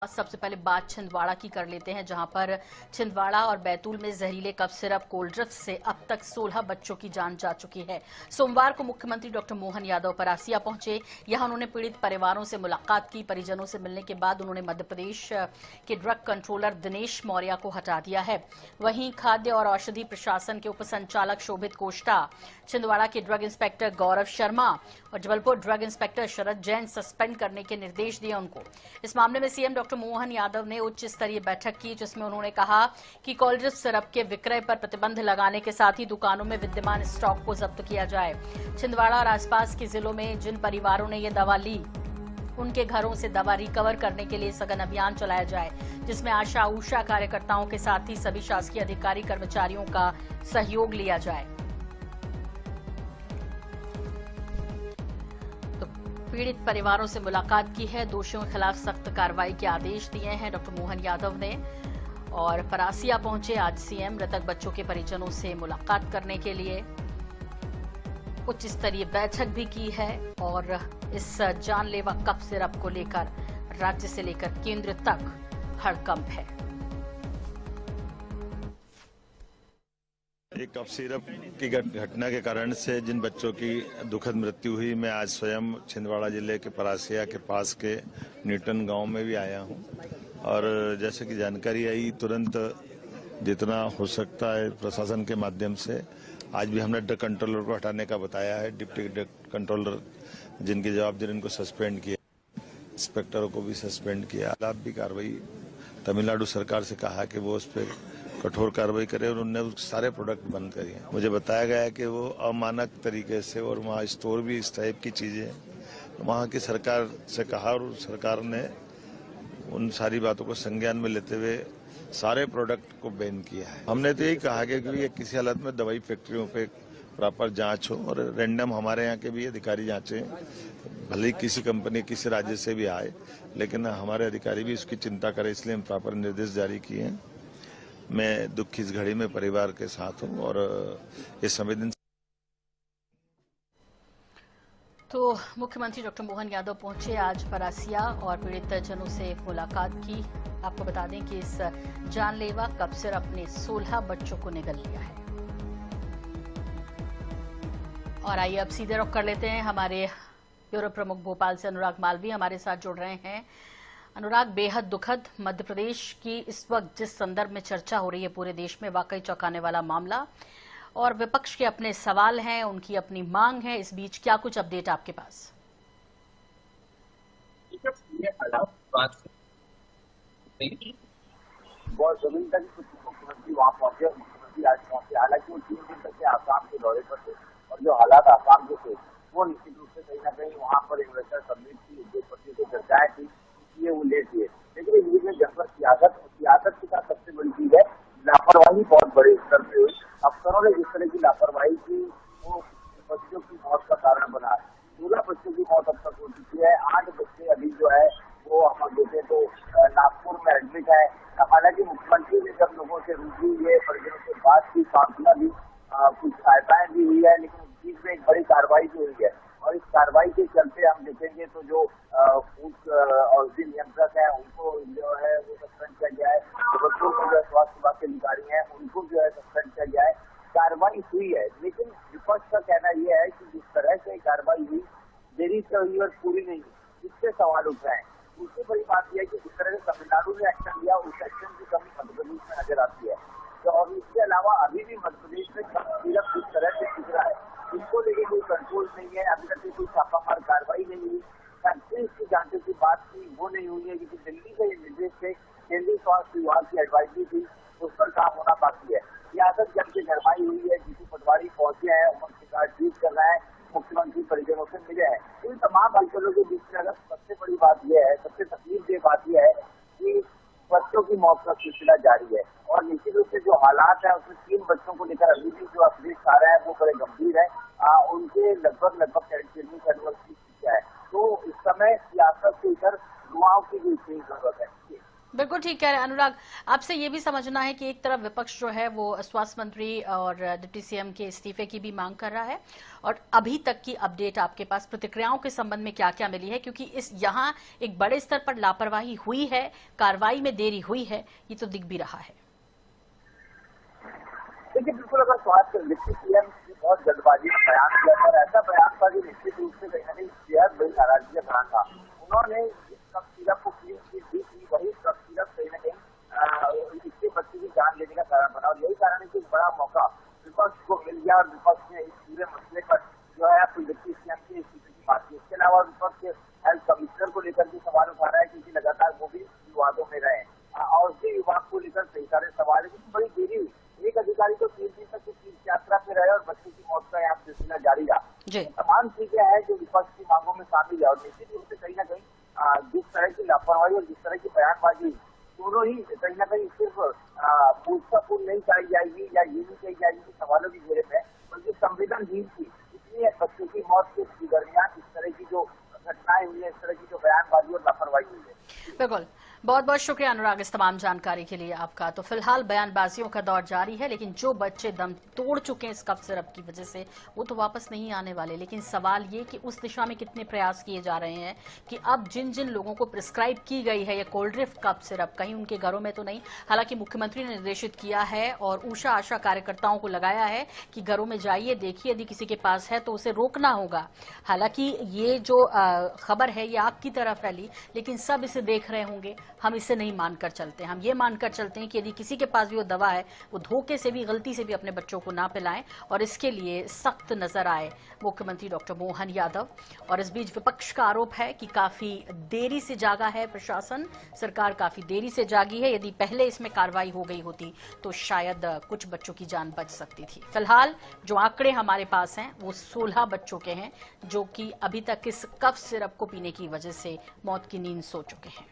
सबसे पहले बात छिंदवाड़ा की कर लेते हैं, जहां पर छिंदवाड़ा और बैतूल में जहरीले कफ सिरप कोल्ड ड्रिफ्ट से अब तक 16 बच्चों की जान जा चुकी है। सोमवार को मुख्यमंत्री डॉक्टर मोहन यादव परासिया पहुंचे। यहां उन्होंने पीड़ित परिवारों से मुलाकात की। परिजनों से मिलने के बाद उन्होंने मध्य प्रदेश के ड्रग कंट्रोलर दिनेश मौर्य को हटा दिया है। वहीं खाद्य और औषधि प्रशासन के उप संचालक शोभित कोष्टा, छिंदवाड़ा के ड्रग इंस्पेक्टर गौरव शर्मा और Jabalpur drug inspector Sharad Jain suspend करने के निर्देश दिए उनको। इस मामले में सीएम डॉक्टर मोहन यादव ने उच्च स्तरीय बैठक की, जिसमें उन्होंने कहा कि कोल्ड ड्रिफ्ट सिरप के विक्रय पर प्रतिबंध लगाने के साथ ही दुकानों में विद्यमान स्टॉक को जब्त किया जाए। छिंदवाड़ा और आसपास के जिलों में जिन परिवारों ने ये दवा ली, उनके घरों से दवा रिकवर करने के लिए सघन अभियान चलाया जाए, जिसमें आशा उषा कार्यकर्ताओं के साथ ही सभी शासकीय अधिकारी कर्मचारियों का सहयोग लिया जाए। पीड़ित परिवारों से मुलाकात की है, दोषियों के खिलाफ सख्त कार्रवाई के आदेश दिए हैं डॉक्टर मोहन यादव ने। और परासिया पहुंचे आज सीएम, मृतक बच्चों के परिजनों से मुलाकात करने के लिए उच्च स्तरीय बैठक भी की है। और इस जानलेवा कफ सिरप को लेकर राज्य से लेकर केंद्र तक हड़कंप है। एक कफ सिरप की घटना के कारण से जिन बच्चों की दुखद मृत्यु हुई, मैं आज स्वयं छिंदवाड़ा जिले के परासिया के पास के न्यूटन गांव में भी आया हूं। और जैसे कि जानकारी आई, तुरंत जितना हो सकता है प्रशासन के माध्यम से आज भी हमने ड्रग कंट्रोलर को हटाने का बताया है। डिप्टी ड्रग कंट्रोलर जिनकी जवाबदारी, उनको सस्पेंड किया, इंस्पेक्टरों को भी सस्पेंड किया। खिलाफ भी कार्रवाई तमिलनाडु सरकार से कहा कि वो उस पर कठोर कार्रवाई करे और उनने सारे प्रोडक्ट बंद करे हैं। मुझे बताया गया है कि वो अमानक तरीके से, और वहाँ स्टोर भी इस टाइप की चीजें, वहाँ की सरकार से कहा और सरकार ने उन सारी बातों को संज्ञान में लेते हुए सारे प्रोडक्ट को बैन किया है। हमने तो यही कहा कि ये किसी हालत में दवाई फैक्ट्रियों पे प्रॉपर जांच हो और रैंडम हमारे यहाँ के भी अधिकारी जांचें, भले ही किसी कंपनी किसी राज्य से भी आए, लेकिन हमारे अधिकारी भी इसकी चिंता करें, इसलिए हम प्रॉपर निर्देश जारी किए हैं। मैं दुख की इस घड़ी में परिवार के साथ हूं और इस संवेदनशील। तो मुख्यमंत्री डॉक्टर मोहन यादव पहुंचे आज परासिया और पीड़ित जनों से मुलाकात की। आपको बता दें कि इस जानलेवा कफ सिरप ने 16 बच्चों को निगल लिया है। और आइए अब सीधे रुख कर लेते हैं, हमारे ब्यूरो प्रमुख भोपाल से अनुराग मालवीय हमारे साथ जुड़ रहे हैं। अनुराग, बेहद दुखद मध्य प्रदेश की इस वक्त जिस संदर्भ में चर्चा हो रही है पूरे देश में, वाकई चौंकाने वाला मामला, और विपक्ष के अपने सवाल हैं, उनकी अपनी मांग है। इस बीच क्या कुछ अपडेट आपके पास? बहुत जमीन तक मुख्यमंत्री वहाँ पहुंचे, मुख्यमंत्री आज पहुंचे। हालांकि वो 3 दिन तक के आसाम के दौरे पर थे और जो हालात आसाम के थे वो निश्चित रूप से कहीं ना कहीं वहाँ पर इन्वेस्टर समिट की उद्योगपतियों से चर्चाएं थी, इसलिए वो लेट हुए। लेकिन इस में जब सियासत के साथ सबसे बड़ी चीज है लापरवाही, बहुत बड़े स्तर पे हुई। अफसरों ने जिस तरह की लापरवाही की वो बच्चों की मौत का कारण बना। 16 बच्चों की मौत अब तक हो चुकी है। 8 बच्चे अभी जो है वो हम देखें तो नागपुर में एडमिट है। हालांकि मुख्यमंत्री ने जब लोगों से रूबरू हुए, परिजनों से बात की, सांत्वना दी, कुछ सहायताएं भी हुई है, लेकिन उस चीज में एक बड़ी कार्रवाई भी हुई है। और इस कार्रवाई के चलते हम देखेंगे तो जो फूड औषधि नियंत्रक है उनको जो है वो सस्पेंड किया गया है। जबलपुर में जो स्वास्थ्य विभाग के अधिकारी हैं उनको जो है सस्पेंड किया गया है। कार्रवाई हुई है, लेकिन विपक्ष का कहना यह है कि जिस तरह से कार्रवाई हुई, देरी से हुई और पूरी नहीं हुई, इससे सवाल उठ रहे हैं। दूसरी बड़ी बात यह है कि जिस तरह से तमिलनाडु ने एक्शन लिया, उस एक्शन की कमी मध्य प्रदेश में नजर आती है। तो और इसके अलावा अभी भी मध्य प्रदेश में सिर्फ इस तरह से दिख रहा है, इसको लेकर कोई कंट्रोल नहीं है। अभी तक कोई छापामार कार्रवाई नहीं हुई। फैक्ट्री की जांचों की बात की, वो नहीं हुई है, क्योंकि दिल्ली के निर्देश से केंद्रीय स्वास्थ्य विभाग की एडवाइजरी थी, उस पर काम होना बाकी है। सियासत जम के गरमाई हुई है। जीतू पटवारी पहुंचे हैं, उनका ट्वीट कर रहे हैं, मुख्यमंत्री परिजनों से मिले हैं। इन तमाम हलचलों के बीच में अगर सबसे बड़ी बात यह है, सबसे तकलीफदेह बात यह है कि बच्चों की मौत का सिलसिला जारी है। और निश्चित रूप से जो हालात है उसमें 3 बच्चों को लेकर अभी भी जो अपडेट आ रहा है वो बड़े गंभीर है। उनके लगभग कैंसर सर्वर की है। तो इस समय सियासत से इधर दुआओं की भी जरूरत है। बिल्कुल ठीक कह रहे हैं अनुराग। आपसे ये भी समझना है कि एक तरफ विपक्ष जो है वो स्वास्थ्य मंत्री और डिप्टी सीएम के इस्तीफे की भी मांग कर रहा है, और अभी तक की अपडेट आपके पास प्रतिक्रियाओं के संबंध में क्या क्या मिली है, क्योंकि यहाँ एक बड़े स्तर पर लापरवाही हुई है, कार्रवाई में देरी हुई है, ये तो दिख भी रहा है। देखिए, बिल्कुल अगर स्वास्थ्य डिप्टी सीएम की बहुत जल्दबाजी में बयान किया था, ऐसा बयानबाजी निश्चित रूप से कहीं ना कहीं बेहद बड़ी नाराजगी का कारण था। उन्होंने इस कफ सिरप को क्लीन चीट दी थी, वही कफ सिरप कहीं ना कहीं इसके बच्चे की जान लेने का कारण बना, और यही कारण है कि एक बड़ा मौका विपक्ष को मिल गया, और विपक्ष ने इस पूरे मसले पर जो है डिप्टी सीएम के इस्तीफे की बात की। इसके अलावा विपक्ष हेल्थ कमिश्नर को लेकर भी सवाल उठा रहा है, क्योंकि लगातार वो भी विवादों में रहे, और उसी विभाग को लेकर कई सारे सवाल है, क्योंकि बड़ी देरी हुई। एक अधिकारी तो 3 दिन तक तीर्थ यात्रा पे रहे और बच्चे की मौत का यहाँ सिलसिला जारी रहा। तमाम चीजें हैं जो विपक्ष की मांगों में शामिल है, और निश्चित रूप से कहीं ना कहीं जिस तरह की लापरवाही और जिस तरह की बयानबाजी, दोनों ही कहीं ना कहीं सिर्फ पूछताछ नहीं कराई जाएगी या ये नहीं कही जाएगी कि सवालों की घेरे में, बल्कि संवेदनहीन थी। इसलिए बच्चों की मौत के दरमियान इस तरह की जो घटनाएं हुई है, इस तरह की जो बयानबाजी और लापरवाही हुई है। बिल्कुल, बहुत बहुत शुक्रिया अनुराग इस तमाम जानकारी के लिए आपका। तो फिलहाल बयानबाजियों का दौर जारी है, लेकिन जो बच्चे दम तोड़ चुके हैं इस कफ सिरप की वजह से, वो तो वापस नहीं आने वाले। लेकिन सवाल ये कि उस दिशा में कितने प्रयास किए जा रहे हैं कि अब जिन जिन लोगों को प्रिस्क्राइब की गई है ये कोल्ड ड्रिंक कफ सिरप, कहीं उनके घरों में तो नहीं। हालांकि मुख्यमंत्री ने निर्देशित किया है और ऊषा आशा कार्यकर्ताओं को लगाया है कि घरों में जाइए, देखिए, यदि किसी के पास है तो उसे रोकना होगा। हालांकि ये जो खबर है ये आग की तरह फैली, लेकिन सब इसे देख रहे होंगे। हम इसे नहीं मानकर चलते, हम ये मानकर चलते हैं कि यदि किसी के पास भी वो दवा है, वो धोखे से भी, गलती से भी अपने बच्चों को ना पिलाएं, और इसके लिए सख्त नजर आए मुख्यमंत्री डॉक्टर मोहन यादव। और इस बीच विपक्ष का आरोप है कि काफी देरी से जागा है प्रशासन, सरकार काफी देरी से जागी है। यदि पहले इसमें कार्रवाई हो गई होती तो शायद कुछ बच्चों की जान बच सकती थी। फिलहाल जो आंकड़े हमारे पास हैं वो 16 बच्चों के हैं जो कि अभी तक इस कफ सिरप को पीने की वजह से मौत की नींद सो चुके हैं।